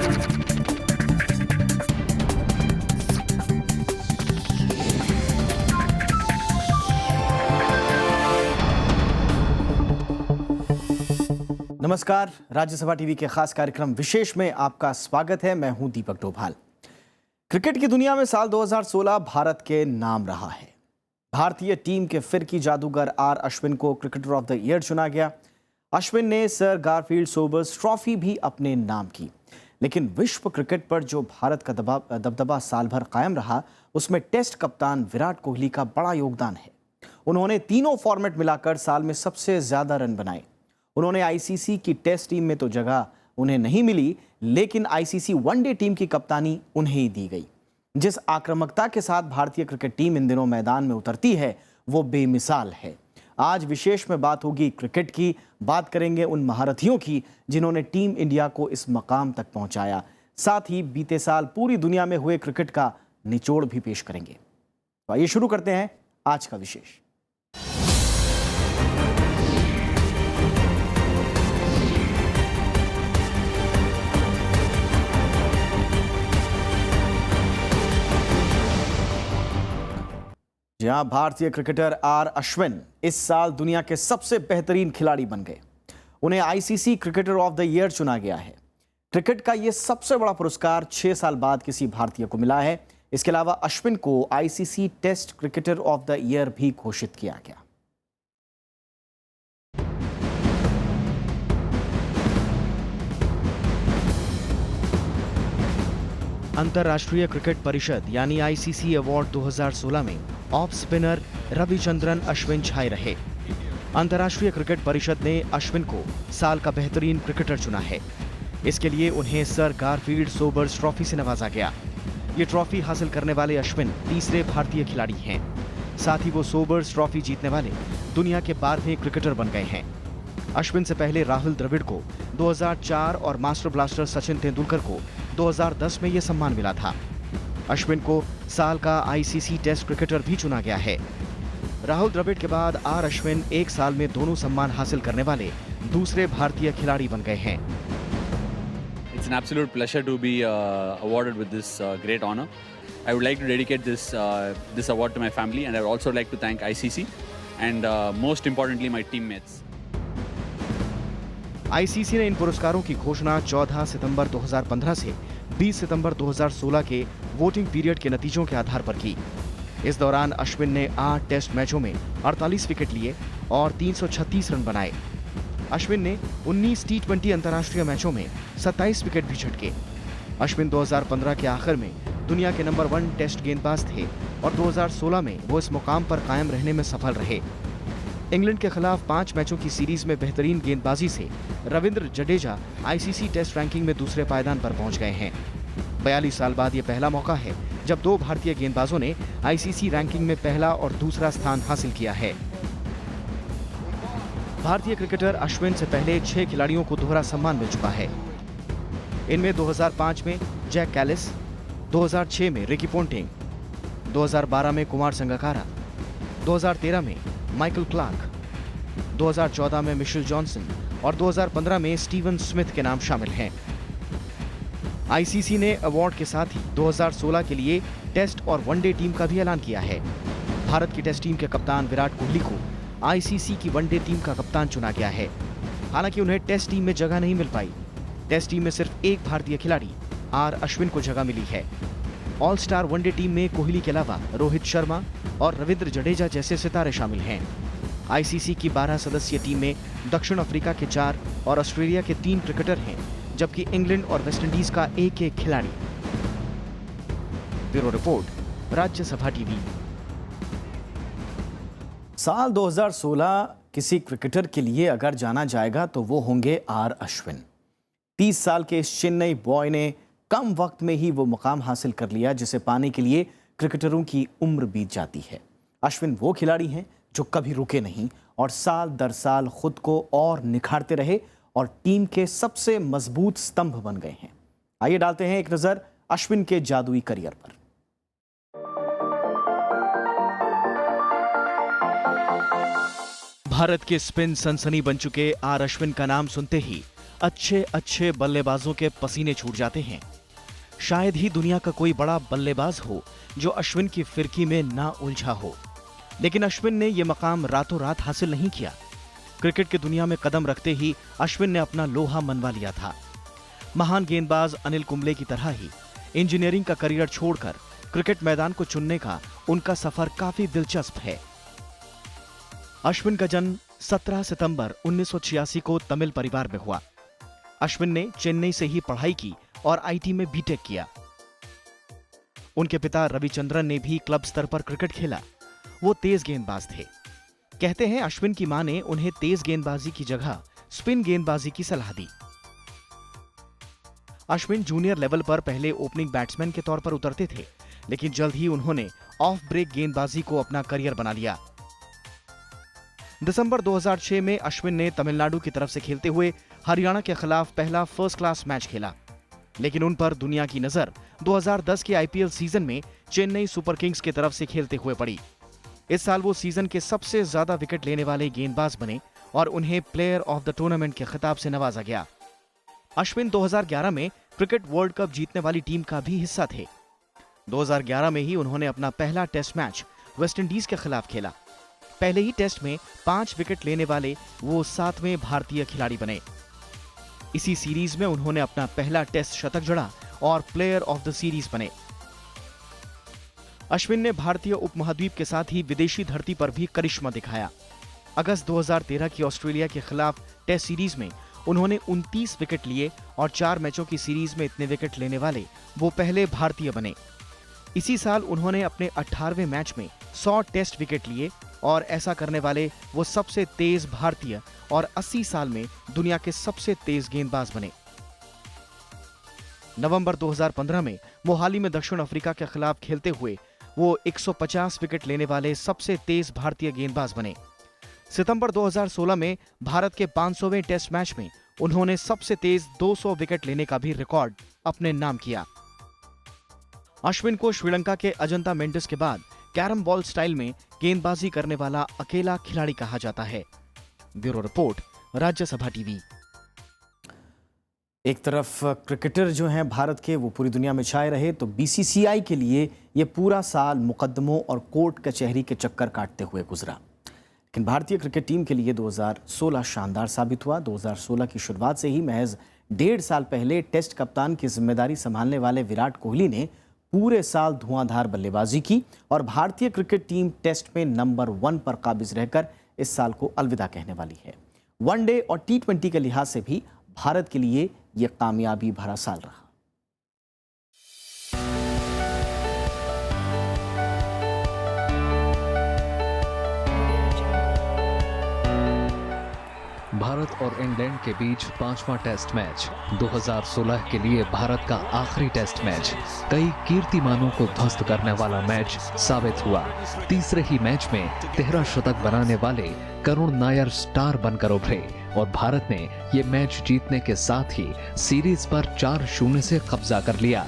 नमस्कार, राज्यसभा टीवी के खास कार्यक्रम विशेष में आपका स्वागत है। मैं हूं दीपक डोभाल। क्रिकेट की दुनिया में साल 2016 भारत के नाम रहा है। भारतीय टीम के फिरकी जादूगर आर अश्विन को क्रिकेटर ऑफ द ईयर चुना गया। अश्विन ने सर गारफील्ड सोबर्स ट्रॉफी भी अपने नाम की। लेकिन विश्व क्रिकेट पर जो भारत का दबदबा साल भर कायम रहा, उसमें टेस्ट कप्तान विराट कोहली का बड़ा योगदान है। उन्होंने तीनों फॉर्मेट मिलाकर साल में सबसे ज्यादा रन बनाए। उन्होंने आईसीसी की टेस्ट टीम में तो जगह उन्हें नहीं मिली, लेकिन आईसीसी वनडे टीम की कप्तानी उन्हें ही दी गई। जिस आक्रामकता के साथ भारतीय क्रिकेट टीम इन दिनों मैदान में उतरती है, वो बेमिसाल है। आज विशेष में बात होगी क्रिकेट की। बात करेंगे उन महारथियों की जिन्होंने टीम इंडिया को इस मकाम तक पहुंचाया। साथ ही बीते साल पूरी दुनिया में हुए क्रिकेट का निचोड़ भी पेश करेंगे। तो आइए शुरू करते हैं आज का विशेष। जहां भारतीय क्रिकेटर आर अश्विन इस साल दुनिया के सबसे बेहतरीन खिलाड़ी बन गए। उन्हें ICC cricketer of the year चुना गया है। क्रिकेट का यह सबसे बड़ा पुरस्कार 6 साल बाद किसी भारतीय को मिला है। इसके अलावा अश्विन को ICC test cricketer of the year भी घोषित किया गया। अंतर्राष्ट्रीय क्रिकेट परिषद यानी आईसीसी अवार्ड 2016 में ऑफ स्पिनर रविचंद्रन अश्विन छाए रहे। अंतर्राष्ट्रीय क्रिकेट परिषद ने अश्विन को साल का बेहतरीन क्रिकेटर चुना है। इसके लिए उन्हें सर गारफील्ड सोबर्स ट्रॉफी से नवाजा गया। ये ट्रॉफी हासिल करने वाले अश्विन तीसरे भारतीय खिलाड़ी हैं। साथ ही वो सोबर्स ट्रॉफी जीतने वाले दुनिया के 12वें क्रिकेटर बन गए हैं। अश्विन से पहले राहुल द्रविड़ को 2004 और मास्टर ब्लास्टर सचिन तेंदुलकर को 2010 में यह सम्मान मिला था। अश्विन को साल का आईसीसी टेस्ट क्रिकेटर भी चुना गया है। राहुल द्रविड़ के बाद आर अश्विन एक साल में दोनों सम्मान हासिल करने वाले दूसरे भारतीय खिलाड़ी बन गए हैं। It's an absolute pleasure to be awarded with this great honor. I would like to dedicate this award to my family, and I would also like to thank ICC and most importantly my teammates. ICC ने इन पुरस्कारों की घोषणा 14 सितंबर 2015 से 20 सितंबर 2016 के voting period के नतीजों के आधार पर की। इस दौरान अश्विन ने 8 टेस्ट मैचों में 48 विकेट लिए और 336 रन बनाए। अश्विन ने 19 टी20 अंतर्राष्ट्रीय मैचों में 27 विकेट भी झटके। अश्विन 2015 के आखिर में दुनिया के नंबर 1 टेस्ट गेंदबाज थे और 2016 में वो इस मुकाम पर कायम रहने में सफल रहे। इंग्लैंड के खिलाफ 5 मैचों की सीरीज में बेहतरीन गेंदबाजी से Ravindra Jadeja ICC test ranking में दूसरे पायदान पर पहुंच गए हैं। 42 साल बाद यह पहला मौका है जब 2 भारतीय गेंदबाजों ने आईसीसी रैंकिंग में पहला और दूसरा स्थान हासिल किया है। भारतीय क्रिकेटर अश्विन से पहले 6 खिलाड़ियों को दोहरा सम्मान मिल चुका है। इनमें 2005 में जैक कैलिस, 2006 में रिकी पोंटिंग, 2012 में कुमार संगकारा, 2013 में माइकल क्लार्क, 2014 में मिशेल जॉनसन और 2015 में स्टीवन स्मिथ के नाम शामिल हैं। आईसीसी ने अवार्ड के साथ ही 2016 के लिए टेस्ट और वनडे टीम का भी ऐलान किया है। भारत की टेस्ट टीम के कप्तान विराट कोहली को आईसीसी की वनडे टीम का कप्तान चुना गया है। हालांकि उन्हें टेस्ट टीम में जगह नहीं मिल पाई। टेस्ट टीम में सिर्फ एक भारतीय खिलाड़ी आर अश्विन को जगह मिली है। ऑल स्टार वनडे टीम में कोहली के अलावा रोहित शर्मा और रविंद्र जडेजा जैसे सितारे शामिल हैं। आईसीसी की 12 सदस्यीय टीम में दक्षिण अफ्रीका के 4 और ऑस्ट्रेलिया के 3 क्रिकेटर हैं, जबकि इंग्लैंड और वेस्टइंडीज का एक खिलाड़ी। Bureau report, Rajya Sabha TV. साल 2016 किसी क्रिकेटर के लिए अगर जाना जाएगा तो वो होंगे आर अश्विन। 30 साल के इस चेन्नई बॉय ने कम वक्त में ही वो मुकाम हासिल कर लिया जिसे पाने के लिए क्रिकेटरों की उम्र बीत जाती है। अश्विन वो खिलाड़ी हैं जो कभी रुके नहीं और साल दर साल खुद को और निखारते रहे और टीम के सबसे मजबूत स्तंभ बन गए हैं। आइए डालते हैं एक नजर अश्विन के जादुई करियर पर। भारत के स्पिन सनसनी बन चुके आर अश्विन का नाम सुनते ही अच्छे अच्छे बल्लेबाजों के पसीने छूट जाते हैं। शायद ही दुनिया का कोई बड़ा बल्लेबाज हो जो अश्विन की फिरकी में ना उलझा हो, लेकिन अश्विन ने यह मकाम रातों रात हासिल नहीं किया। क्रिकेट की दुनिया में कदम रखते ही अश्विन ने अपना लोहा मनवा लिया था। महान गेंदबाज अनिल कुंबले की तरह ही इंजीनियरिंग का करियर छोड़कर क्रिकेट मैदान को चुनने का उनका सफर काफी दिलचस्प है। अश्विन का जन्म 17 सितंबर 1986 को तमिल परिवार में हुआ। अश्विन ने चेन्नई से ही पढ़ाई की और आईटी में बीटेक किया। उनके पिता रविचंद्रन ने भी क्लब स्तर पर क्रिकेट खेला। वो तेज गेंदबाज थे। कहते हैं अश्विन की मां ने उन्हें तेज गेंदबाजी की जगह स्पिन गेंदबाजी की सलाह दी। अश्विन जूनियर लेवल पर पहले ओपनिंग बैट्समैन के तौर पर उतरते थे, लेकिन जल्द ही उन्होंने ऑफ ब्रेक गेंदबाजी को अपना करियर बना लिया। दिसंबर 2006 में अश्विन ने तमिलनाडु की तरफ से खेलते हुए हरियाणा के खिलाफ पहला फर्स्ट क्लास मैच खेला, लेकिन उन पर दुनिया की नजर 2010 के आईपीएल सीजन में चेन्नई सुपर किंग्स की तरफ से खेलते हुए पड़ी। इस साल वो सीजन के सबसे ज्यादा विकेट लेने वाले गेंदबाज बने और उन्हें प्लेयर ऑफ द टूर्नामेंट के खिताब से नवाजा गया। अश्विन 2011 में क्रिकेट वर्ल्ड कप जीतने वाली टीम का भी हिस्सा थे। 2011 में ही उन्होंने अपना पहला टेस्ट मैच वेस्टइंडीज के खिलाफ खेला। पहले ही टेस्ट में 5 विकेट लेने वाले वो 7वें भारतीय खिलाड़ी बने। इसी सीरीज में उन्होंने अपना पहला टेस्ट शतक जड़ा और प्लेयर ऑफ द सीरीज बने। अश्विन ने भारतीय उपमहाद्वीप के साथ ही विदेशी धरती पर भी करिश्मा दिखाया। अगस्त 2013 की ऑस्ट्रेलिया के खिलाफ टेस्ट सीरीज में उन्होंने 29 विकेट लिए और 4 मैचों की सीरीज में इतने विकेट लेने वाले वो पहले भारतीय बने। इसी साल उन्होंने अपने 18वें मैच में 100 टेस्ट विकेट लिए और ऐसा करने वाले वो सबसे तेज भारतीय और 80 साल में दुनिया के सबसे तेज गेंदबाज बने। नवंबर 2015 में मोहाली में दक्षिण अफ्रीका के खिलाफ खेलते हुए वो 150 विकेट लेने वाले सबसे तेज भारतीय गेंदबाज बने। सितंबर 2016 में भारत के 500वें टेस्ट मैच में उन्होंने सबसे तेज 200 विकेट लेने का भी रिकॉर्ड अपने नाम किया। अश्विन को श्रीलंका के अजंता मेंडिस के बाद कैरम बॉल स्टाइल में गेंदबाजी करने वाला अकेला खिलाड़ी कहा जाता है। Bureau report, Rajya Sabha TV. एक तरफ क्रिकेटर जो हैं भारत के वो पूरी दुनिया में छाए रहे, तो बीसीसीआई के लिए ये पूरा साल मुकदमों और कोर्ट कचहरी के चक्कर काटते हुए गुजरा। लेकिन भारतीय क्रिकेट टीम के लिए 2016 शानदार साबित हुआ। 2016 की शुरुआत से ही महज 1.5 साल पहले टेस्ट कप्तान की जिम्मेदारी संभालने वाले विराट कोहली ने पूरे साल धुआंधार बल्लेबाजी की और भारतीय क्रिकेट टीम टेस्ट में नंबर 1 पर काबिज रहकर इस साल को अलविदा कहने वाली है। वनडे और T20 के लिहाज से भी भारत के लिए यह कामयाबी भरा साल रहा। भारत और इंग्लैंड के बीच 5वां टेस्ट मैच 2016 के लिए भारत का आखिरी टेस्ट मैच कई कीर्तिमानों को ध्वस्त करने वाला मैच साबित हुआ। तीसरे ही मैच में 13 शतक बनाने वाले करुण नायर स्टार बनकर उभरे और भारत ने ये मैच जीतने के साथ ही सीरीज पर 4-0 से कब्जा कर लिया।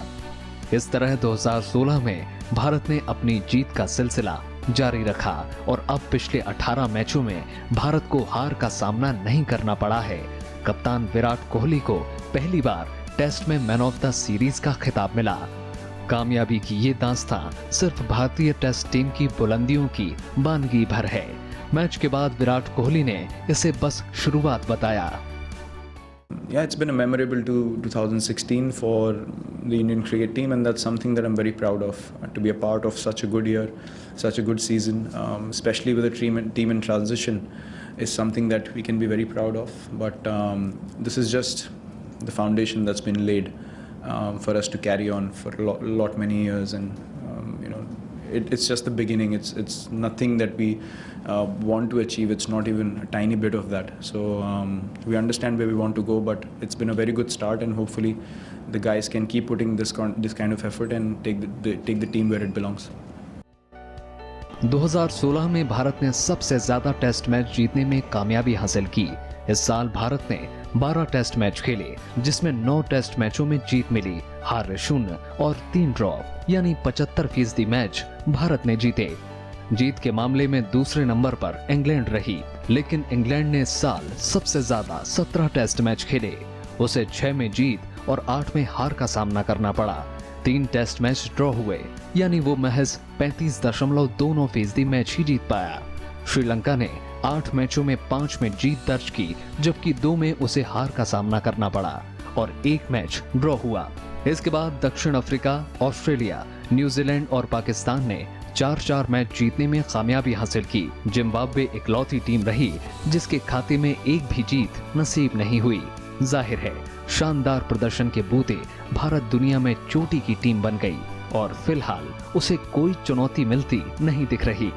इस तरह 2016 में भारत ने अपनी जीत का सिलसिला जारी रखा और अब पिछले 18 मैचों में भारत को हार का सामना नहीं करना पड़ा है। कप्तान विराट कोहली को पहली बार टेस्ट में मैन ऑफ द सीरीज का खिताब मिला। कामयाबी की ये दास्तां सिर्फ भारतीय टेस्ट टीम की बुलंदियों की वानगी भर है। मैच के बाद विराट कोहली ने इसे बस शुरुआत बताया। Yeah, it's been a memorable 2016 for the Indian cricket team, and that's something that I'm very proud of. To be a part of such a good year, such a good season, especially with a team in transition, is something that we can be very proud of. But this is just the foundation that's been laid for us to carry on for a lot many years, and it's just the beginning. It's nothing that we want to achieve. It's not even a tiny bit of that. So we understand where we want to go, but it's been a very good start, and hopefully the guys can keep putting this kind of effort and take the team where it belongs. 2016 में भारत ने सबसे ज्यादा test match जीतने में कामयाबी हासिल की। इस साल भारत ने 12 टेस्ट मैच खेले, जिसमें 9 टेस्ट मैचों में जीत मिली, हार 0 और 3 ड्रॉ, यानी 75% मैच भारत ने जीते। जीत के मामले में दूसरे नंबर पर इंग्लैंड रही, लेकिन इंग्लैंड ने इस साल सबसे ज्यादा 17 टेस्ट मैच खेले। उसे 6 में जीत और 8 में हार का सामना करना पड़ा। 3 टेस्ट मैच ड्रॉ हुए, यानी वो महज 35.29% मैच ही जीत पाया। श्रीलंका ने 8 मैचों में 5 में जीत दर्ज की, जबकि 2 में उसे हार का सामना करना पड़ा और 1 मैच ड्रॉ हुआ। इसके बाद दक्षिण अफ्रीका, ऑस्ट्रेलिया, न्यूजीलैंड और पाकिस्तान ने 4-4 मैच जीतने में कामयाबी हासिल की। जिम्बाब्वे इकलौती टीम रही जिसके खाते में एक भी जीत नसीब नहीं हुई। जाहिर है, शानदार प्रदर्शन के बूते भारत दुनिया में चोटी की टीम बन गई और फिलहाल उसे कोई चुनौती मिलती नहीं दिख रही।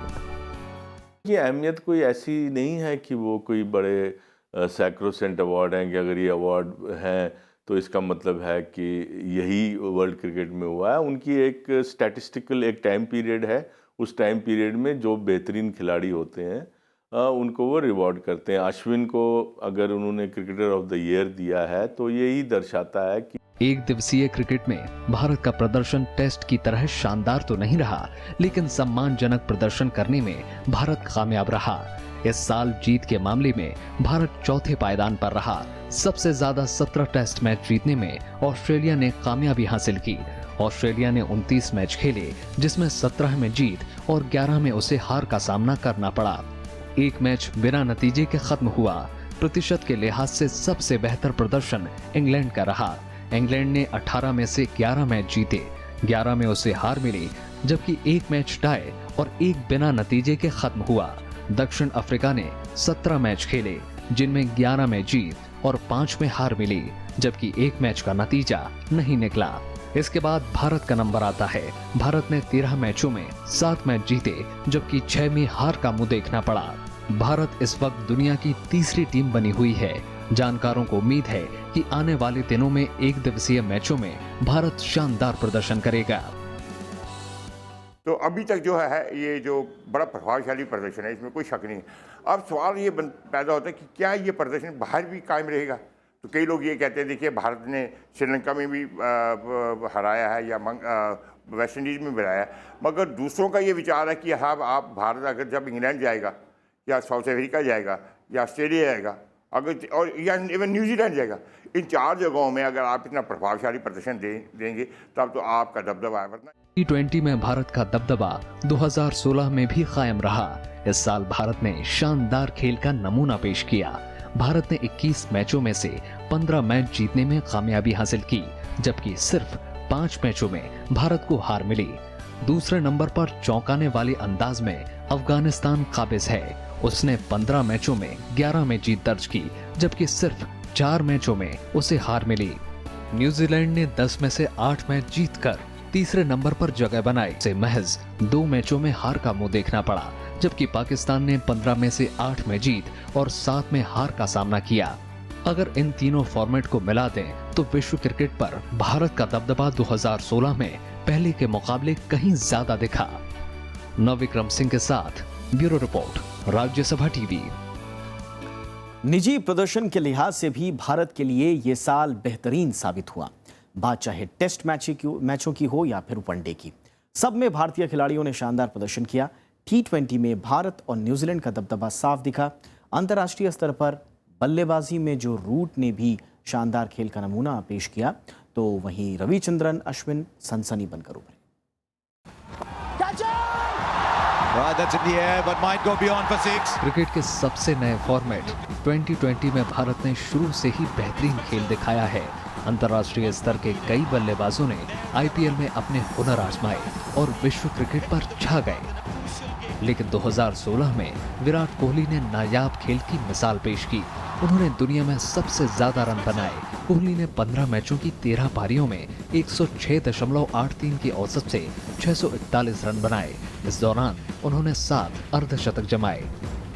ये अहमियत कोई ऐसी नहीं है कि वो कोई बड़े सैक्रोसेंट अवार्ड हैं कि अगर ये अवार्ड हैं तो इसका मतलब है कि यही वर्ल्ड क्रिकेट में हुआ है। उनकी एक स्टैटिस्टिकल एक टाइम पीरियड है, उस टाइम पीरियड में जो बेहतरीन खिलाड़ी होते हैं उनको वो रिवॉर्ड करते हैं। अश्विन को अगर उन्होंने क्रिकेटर ऑफ द ईयर दिया है तो यही दर्शाता है कि एक दिवसीय क्रिकेट में भारत का प्रदर्शन टेस्ट की तरह शानदार तो नहीं रहा, लेकिन सम्मानजनक प्रदर्शन करने में भारत कामयाब रहा। इस साल जीत के मामले में भारत चौथे पायदान पर रहा। सबसे ज्यादा 17 टेस्ट मैच जीतने में ऑस्ट्रेलिया ने कामयाबी हासिल की। ऑस्ट्रेलिया ने 29 मैच खेले, जिसमें 17 में जीत और 11 में उसे हार का सामना करना पड़ा। एक मैच बिना नतीजे के खत्म हुआ। प्रतिशत के लिहाज से सबसे बेहतर प्रदर्शन इंग्लैंड का रहा। इंग्लैंड ने 18 में से 11 मैच जीते, 11 में उसे हार मिली, जबकि एक मैच टाई और एक बिना नतीजे के खत्म हुआ। दक्षिण अफ्रीका ने 17 मैच खेले, जिनमें 11 में जीत और 5 में हार मिली, जबकि एक मैच का नतीजा नहीं निकला। इसके बाद भारत का नंबर आता है। भारत ने 13 मैचों में 7 मैच जीते, जबकि 6 में हार का मुंह देखना पड़ा। भारत इस वक्त दुनिया की तीसरी टीम बनी हुई है। जानकारों को उम्मीद है कि आने वाले दिनों में एक दिवसीय मैचों में भारत शानदार प्रदर्शन करेगा। तो अभी तक जो है ये जो बड़ा प्रभावशाली प्रदर्शन है, इसमें कोई शक नहीं। अब सवाल ये पैदा होता है कि क्या ये प्रदर्शन बाहर भी कायम रहेगा। तो कई लोग ये कहते हैं, देखिए भारत ने श्रीलंका में भी हराया है या वेस्ट इंडीज़ में भी हराया है, मगर दूसरों का ये विचार है कि हाँ, आप भारत अगर जब इंग्लैंड जाएगा या साउथ अफ्रीका जाएगा या ऑस्ट्रेलिया जाएगा अगर और या इवन न्यूजीलैंड जाएगा, इन 4 जगहों में अगर आप इतना प्रभावशाली प्रदर्शन देंगे तब तो आपका दबदबा है। वरना T20 में भारत का दबदबा 2016 में भी कायम रहा। इस साल भारत ने शानदार खेल का नमूना पेश किया। भारत ने 21 मैचों में से 15 मैच जीतने में कामयाबी हासिल की, जबकि सिर्फ 5 मैचों में भारत को हार मिली। दूसरे नंबर पर चौंकाने वाले अंदाज में अफगानिस्तान काबिज है। उसने 15 मैचों में 11 में जीत दर्ज की, जबकि सिर्फ 4 मैचों में उसे हार मिली। न्यूजीलैंड ने 10 में से 8 मैच जीतकर तीसरे नंबर पर जगह बनाई, से महज 2 मैचों में हार का मुंह देखना पड़ा, जबकि पाकिस्तान ने 15 में से 8 में जीत और 7 में हार का सामना किया। अगर इन तीनों फॉर्मेट को मिला दें तो विश्व क्रिकेट पर भारत का दबदबा 2016 में पहले के मुकाबले कहीं ज्यादा दिखा। नवविक्रम सिंह के साथ ब्यूरो रिपोर्ट, राज्यसभा टीवी। निजी प्रदर्शन के लिहाज से भी भारत के लिए ये साल बेहतरीन साबित हुआ। बात चाहे टेस्ट मैचों की हो या फिर वनडे की, सब में भारतीय खिलाड़ियों ने शानदार प्रदर्शन किया। T20 में भारत और न्यूजीलैंड का दबदबा साफ दिखा। अंतर्राष्ट्रीय स्तर पर बल्लेबाजी में जो रूट ने भी शानदार खेल का नमूना पेश किया, तो वहीं रविचंद्रन अश्विन सनसनी बनकर उभरे। क्रिकेट के सबसे नए फॉर्मेट 2020 में भारत ने शुरू से ही बेहतरीन खेल दिखाया है। अंतर्राष्ट्रीय स्तर के कई बल्लेबाजों ने IPL में अपने हुनर आजमाए और विश्व क्रिकेट पर छा गए। लेकिन 2016 में विराट कोहली ने नायाब खेल की मिसाल पेश की। उन्होंने दुनिया में सबसे ज्यादा रन बनाए। कोहली ने 15 मैचों की 13 पारियों में 106.83 की औसत से 641 रन बनाए। इस दौरान उन्होंने 7 अर्धशतक जमाए।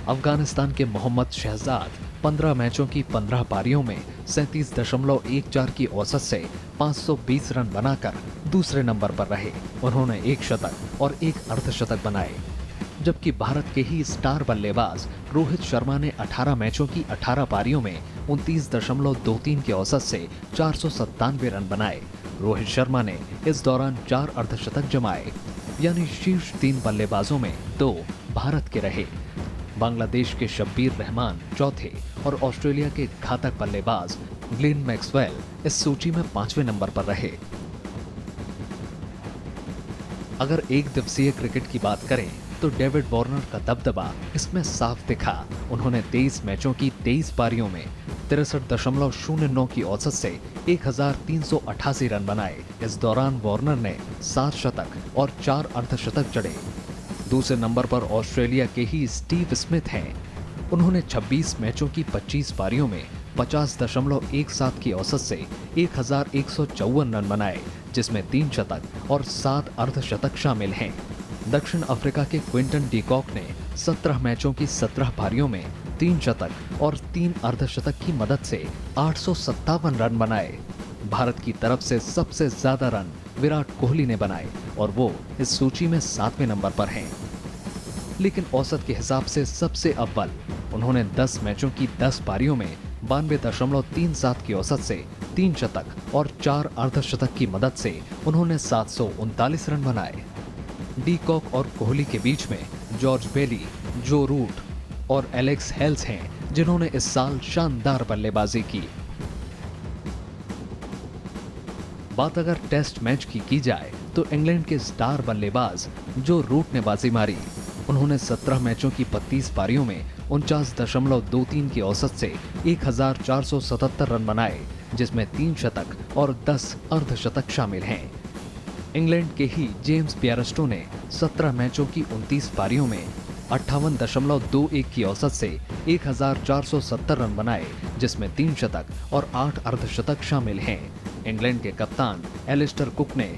अफगानिस्तान के मोहम्मद शहजाद 15 मैचों की 15 पारियों में 37.14 की औसत से 520 रन बनाकर दूसरे नंबर पर रहे। उन्होंने 1 शतक और 1 अर्धशतक बनाए। जबकि भारत के ही स्टार बल्लेबाज रोहित शर्मा ने 18 मैचों की 18 पारियों में 29.23 की औसत से 497 रन बनाए। रोहित शर्मा ने इस दौरान 4 अर्धशतक जमाए, यानी शीर्ष 3 बल्लेबाजों में 2 भारत के रहे। बांग्लादेश के शब्बीर रहमान चौथे और ऑस्ट्रेलिया के घातक बल्लेबाज ग्लेन मैक्सवेल इस सूची में 5वें नंबर पर रहे। अगर एक दिवसीय क्रिकेट की बात करें तो डेविड वार्नर का दबदबा इसमें साफ दिखा। उन्होंने 23 मैचों की 23 पारियों में 63.09 की औसत से 1388 रन बनाए। इस दौरान वार्नर ने 7 शतक और 4 अर्धशतक जड़े। दूसरे नंबर पर ऑस्ट्रेलिया के ही स्टीव स्मिथ हैं। उन्होंने 26 मैचों की 25 पारियों में 50.17 की औसत से 1154 रन बनाए, जिसमें 3 शतक और 7 अर्धशतक शामिल हैं। दक्षिण अफ्रीका के क्विंटन डीकॉक ने 17 मैचों की 17 पारियों में 3 शतक और 3 अर्धशतक की मदद से 857 रन बनाए। भारत की तरफ से सबसे ज्यादा रन विराट कोहली ने बनाए और वो इस सूची में 7वें नंबर पर हैं। लेकिन औसत के हिसाब से सबसे अव्वल उन्होंने 10 मैचों की 10 पारियों में 92.37 की औसत से 3 शतक और 4 अर्धशतक की मदद से उन्होंने 739 रन बनाए। डीकॉक और कोहली के बीच में जॉर्ज बेली, जो रूट और एलेक्स हेल्स हैं, जिन्होंने इस साल शानदार बल्लेबाजी की। बात अगर टेस्ट मैच की जाए तो इंग्लैंड के स्टार बल्लेबाज जो रूट ने बाजी मारी। उन्होंने 17 मैचों की 32 पारियों में 49.23 की औसत से 1477 रन बनाए, जिसमें 3 शतक और 10 अर्धशतक शामिल हैं। इंग्लैंड के ही जेम्स पियरस्टो ने 17 मैचों की 29 पारियों में 58.21 की औसत से 1470 रन बनाए, जिसमें 3 शतक और 8 अर्धशतक शामिल हैं। इंग्लैंड के कप्तान एलिस्टर कुक ने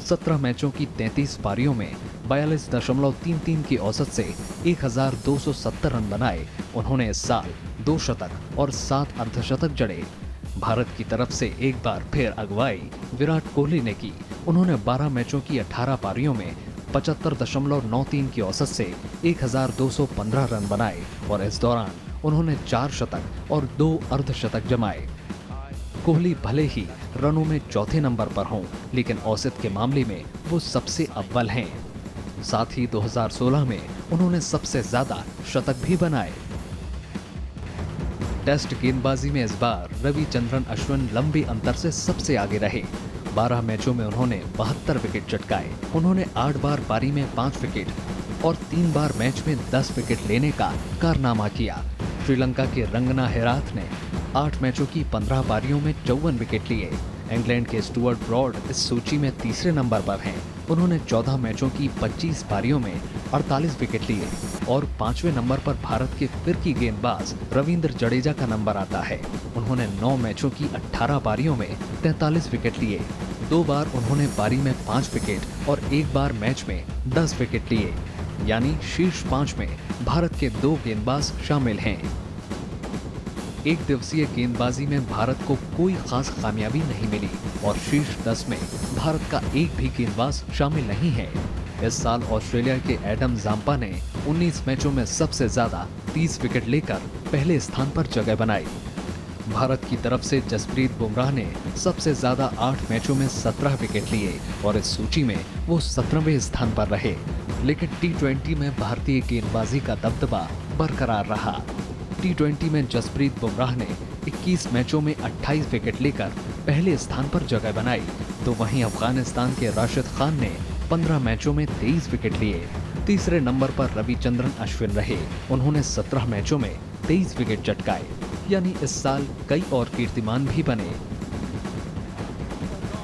17 मैचों की 33 पारियों में 42.33 की औसत से 1270 रन बनाए। उन्होंने इस साल 2 शतक और 7 अर्धशतक जड़े। भारत की तरफ से एक बार फिर अगुवाई विराट कोहली ने की। उन्होंने 12 मैचों की 18 पारियों में 75.93 की औसत से 1215 रन बनाए और इस दौरान उन्होंने 4 शतक और 2 अर्धशतक जमाए। कोहली भले ही रनों में चौथे नंबर पर हों, लेकिन औसत के मामले में वो सबसे अव्वल हैं। साथ ही 2016 में उन्होंने सबसे ज्यादा शतक भी बनाए। टेस्ट गेंदबाजी में इस बार रविचंद्रन अश्विन लंबे अंतर से सबसे आगे रहे। 12 मैचों में उन्होंने 72 विकेट चटकाए। उन्होंने 8 बार पारी में 5 विकेट और 3 बार मैच में 10 विकेट लेने का कारनामा किया। श्रीलंका के रंगना हेराथ ने 8 मैचों की 15 पारियों में 54 विकेट लिए। इंग्लैंड के स्टुअर्ट ब्रॉड इस सूची में तीसरे नंबर पर हैं। उन्होंने 14 मैचों की 25 पारियों में 48 विकेट लिए और 5वें नंबर पर भारत के फिरकी गेंदबाज रविंद्र जडेजा का नंबर आता है। उन्होंने 9 मैचों की 18 पारियों में 43 विकेट लिए। 2 बार उन्होंने पारी में 5 विकेट और 1 बार मैच में 10 विकेट लिए, यानी शीर्ष 5 में भारत के 2 गेंदबाज शामिल हैं। एक दिवसीय गेंदबाजी में भारत को कोई खास कामयाबी नहीं मिली और शीर्ष 10 में भारत का एक भी गेंदबाज शामिल नहीं है। इस साल ऑस्ट्रेलिया के एडम जाम्पा ने 19 मैचों में सबसे ज्यादा 30 विकेट लेकर पहले स्थान पर जगह बनाई। भारत की तरफ से जसप्रीत बुमराह ने सबसे ज्यादा 8 मैचों में 17 विकेट लिए और इस सूची में वो 17वें स्थान पर रहे। लेकिन T20 में भारतीय गेंदबाजी का दबदबा बरकरार रहा। T20 में जसप्रीत बुमराह ने 21 मैचों में 28 विकेट लेकर पहले स्थान पर जगह बनाई, तो वहीं अफगानिस्तान के राशिद खान ने 15 मैचों में 23 विकेट लिए। तीसरे नंबर पर रविचंद्रन अश्विन रहे। उन्होंने 17 मैचों में 23 विकेट चटकाए, यानी इस साल कई और कीर्तिमान भी बने।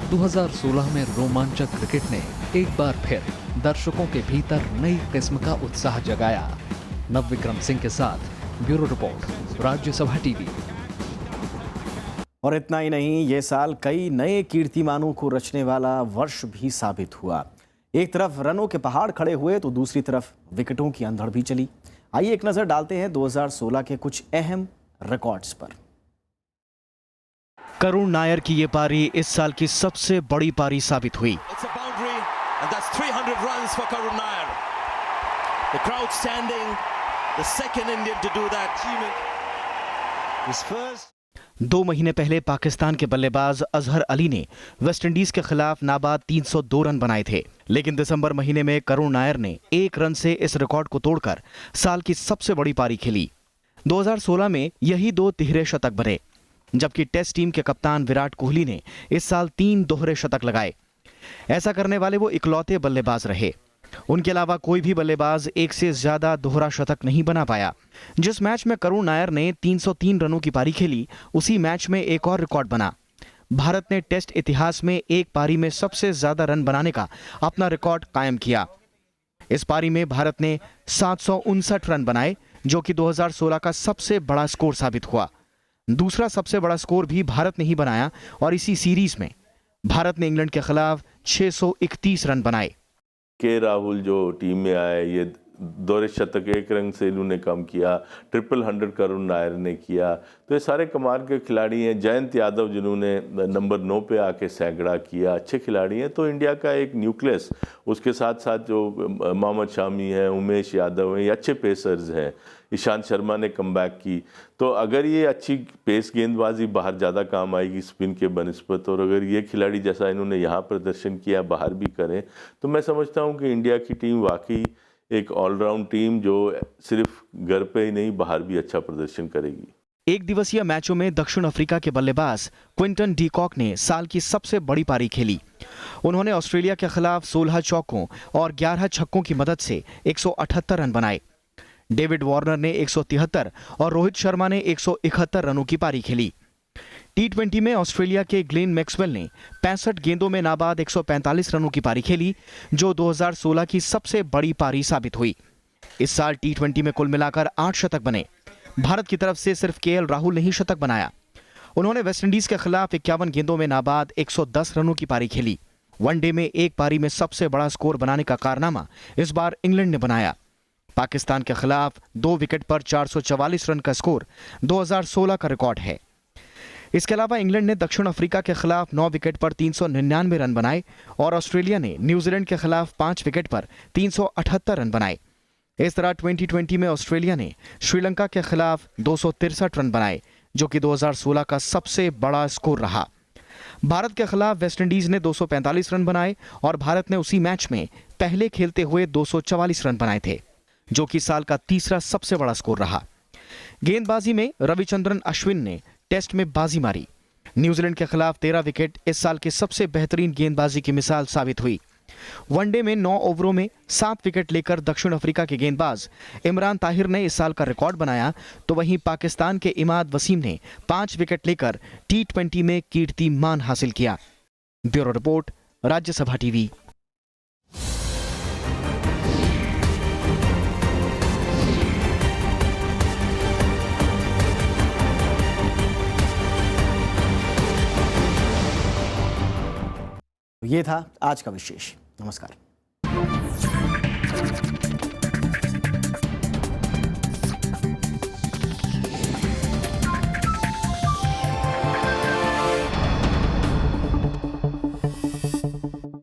2016 में रोमांचक क्रिकेट ने एक बार फिर दर्शकों के भीतर नई किस्म का उत्साह जगाया। नवविक्रम सिंह के साथ ब्यूरो रिपोर्ट, राज्यसभा टीवी। और इतना ही नहीं, ये साल कई नए कीर्तिमानों को रचने वाला वर्ष भी साबित हुआ। एक तरफ रनों के पहाड़ खड़े हुए तो दूसरी तरफ विकेटों की अंधड़ भी चली। आइए एक नजर डालते हैं 2016 के कुछ अहम रिकॉर्ड्स पर। करुण नायर की ये पारी इस साल की सबसे बड़ी पारी साबित हुई। दो महीने पहले पाकिस्तान के बल्लेबाज अजहर अली ने वेस्टइंडीज के खिलाफ नाबाद 302 रन बनाए थे, लेकिन दिसंबर महीने में करुण नायर ने 1 रन से इस रिकॉर्ड को तोड़कर साल की सबसे बड़ी पारी खेली। 2016 में यही 2 तिहरे शतक बने। जबकि टेस्ट टीम के कप्तान विराट कोहली ने इस साल 3 दोहरे शतक लगाए। ऐसा करने वाले वो इकलौते बल्लेबाज रहे। उनके अलावा कोई भी बल्लेबाज एक से ज्यादा दोहरा शतक नहीं बना पाया। जिस मैच में करुण नायर ने 303 रनों की पारी खेली, उसी मैच में एक और रिकॉर्ड बना। भारत ने टेस्ट इतिहास में एक पारी में सबसे ज्यादा रन बनाने का अपना रिकॉर्ड कायम किया। इस पारी में भारत ने 759 रन बनाए, जो कि 2016 का सबसे बड़ा स्कोर साबित हुआ। दूसरा सबसे बड़ा स्कोर भी भारत ने ही बनाया और इसी सीरीज में भारत ने इंग्लैंड के खिलाफ 631 रन बनाए। के राहुल जो टीम में आए, ये दोहरे शतक एक रन से इन्होंने कम किया, 100 करुण नायर ने किया, तो ये सारे कमाल के खिलाड़ी हैं। जयंत यादव जिन्होंने नंबर 9 पे आके सैकड़ा किया, अच्छे खिलाड़ी हैं। तो इंडिया का एक न्यूक्लियस, उसके साथ साथ जो मोहम्मद शामी हैं, उमेश यादव हैं, ये अच्छे पेसर्स हैं। ईशांत शर्मा ने कमबैक की। तो अगर ये अच्छी पेस गेंदबाजी बाहर ज़्यादा काम आएगी स्पिन के बनस्पत, और अगर ये खिलाड़ी जैसा इन्होंने यहाँ प्रदर्शन किया बाहर भी करें, तो मैं समझता हूँ कि इंडिया की टीम वाकई एक ऑलराउंड टीम जो सिर्फ घर पे ही नहीं बाहर भी अच्छा प्रदर्शन करेगी। एक दिवसीय मैचों में दक्षिण अफ्रीका के बल्लेबाज क्विंटन डी कॉक ने साल की सबसे बड़ी पारी खेली। उन्होंने ऑस्ट्रेलिया के खिलाफ 16 चौकों और 11 छक्कों की मदद से 178 रन बनाए। डेविड वार्नर ने 173 और रोहित शर्मा ने 171 रनों की पारी खेली। T20 में ऑस्ट्रेलिया के ग्लेन मैक्सवेल ने 65 गेंदों में नाबाद 145 रनों की पारी खेली, जो 2016 की सबसे बड़ी पारी साबित हुई। इस साल T20 में कुल मिलाकर 8 शतक बने। भारत की तरफ से सिर्फ KL राहुल ने ही शतक बनाया। उन्होंने वेस्टइंडीज के खिलाफ 51 गेंदों में नाबाद 110 रनों की पारी खेली। वनडे में एक पारी में सबसे बड़ा स्कोर बनाने का कारनामा इस बार इंग्लैंड ने बनाया। पाकिस्तान के खिलाफ 2 विकेट पर 444 रन का स्कोर 2016 का रिकॉर्ड है। इसके अलावा इंग्लैंड ने दक्षिण अफ्रीका के खिलाफ 9 विकेट पर 399 रन बनाए और ऑस्ट्रेलिया ने न्यूजीलैंड के खिलाफ 5 विकेट पर 378 रन बनाए। इस तरह 2020 में ऑस्ट्रेलिया ने श्रीलंका के खिलाफ 263 रन बनाए, जो कि 2016 का सबसे बड़ा स्कोर रहा। भारत के खिलाफ वेस्टइंडीज ने 245 रन बनाए और भारत ने उसी मैच में पहले खेलते हुए 244 रन बनाए थे, जो कि साल का तीसरा सबसे बड़ा स्कोर रहा। गेंदबाजी में रविचंद्रन अश्विन ने टेस्ट में बाजी मारी। न्यूजीलैंड के खिलाफ 13 विकेट इस साल की सबसे बेहतरीन गेंदबाजी की मिसाल साबित हुई। वनडे में 9 ओवरों में 7 विकेट लेकर दक्षिण अफ्रीका के गेंदबाज इमरान ताहिर ने इस साल का रिकॉर्ड बनाया, तो वहीं पाकिस्तान के इमाद वसीम ने 5 विकेट लेकर T20 में कीर्तिमान हासिल किया। Bureau report, Rajya Sabha TV. ये था आज का विशेष। नमस्कार।